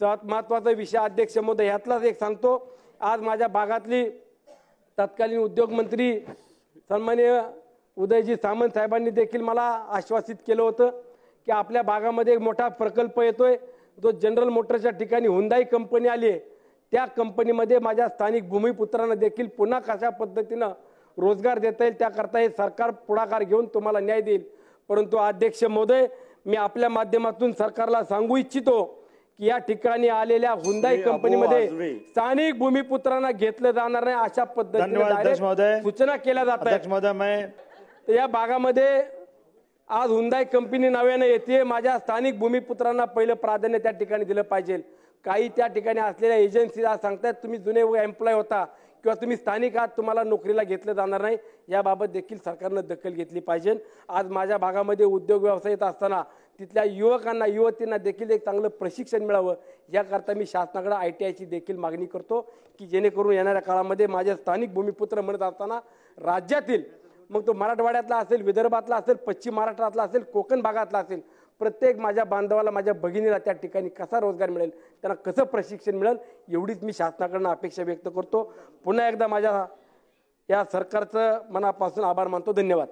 सर्वात महत्त्वाचा विषय अध्यक्ष महोदय यातलाच एक सांगतो। आज माझ्या भागातली तत्कालीन उद्योग मंत्री सन्माननीय उदयजी सामंत साहेबांनी देखील मला आश्वासित केलं होतं की आपल्या भागामध्ये एक मोठा प्रकल्प येतोय, जो जनरल मोटरच्या ठिकाणी हुंदाई कंपनी आली आहे, त्या कंपनीमध्ये माझ्या स्थानिक भूमिपुत्रांना देखील पुन्हा कशा पद्धतीनं रोजगार देता येईल त्याकरता हे सरकार पुढाकार घेऊन तुम्हाला न्याय देईल। परंतु अध्यक्ष महोदय, मी आपल्या माध्यमातून सरकारला सांगू इच्छितो की या ठिकाणी आलेल्या हुंदाई कंपनीमध्ये स्थानिक भूमिपुत्रांना घेतलं जाणार नाही अशा पद्धतीने सूचना केल्या जात आहेत। या भागामध्ये आज हुंदाई कंपनी नव्याने येते, माझ्या स्थानिक भूमिपुत्रांना पहिलं प्राधान्य त्या ठिकाणी दिलं पाहिजे। काही त्या ठिकाणी असलेल्या एजन्सी आज सांगतात तुम्ही जुने एम्प्लॉय होता किंवा तुम्ही स्थानिक आहात, तुम्हाला नोकरीला घेतलं जाणार नाही, याबाबत देखील सरकारनं दखल घेतली पाहिजे। आज माझ्या भागामध्ये उद्योग व्यवसाय येत असताना तिथल्या युवकांना युवतींना देखील एक चांगलं प्रशिक्षण मिळावं याकरता मी शासनाकडे ITIची देखील मागणी करतो की जेणेकरून येणाऱ्या काळामध्ये माझे स्थानिक भूमिपुत्र म्हणत असताना राज्यातील, मग तो मराठवाड्यातला असेल, विदर्भातला असेल, पश्चिम महाराष्ट्रातला असेल, कोकण भागातला असेल, प्रत्येक माझ्या बांधवाला माझ्या भगिनीला त्या ठिकाणी कसा रोजगार मिळेल, त्यांना कसं प्रशिक्षण मिळेल, एवढीच मी शासनाकडून अपेक्षा व्यक्त करतो। पुन्हा एकदा माझ्या या सरकारचं मनापासून आभार मानतो। धन्यवाद।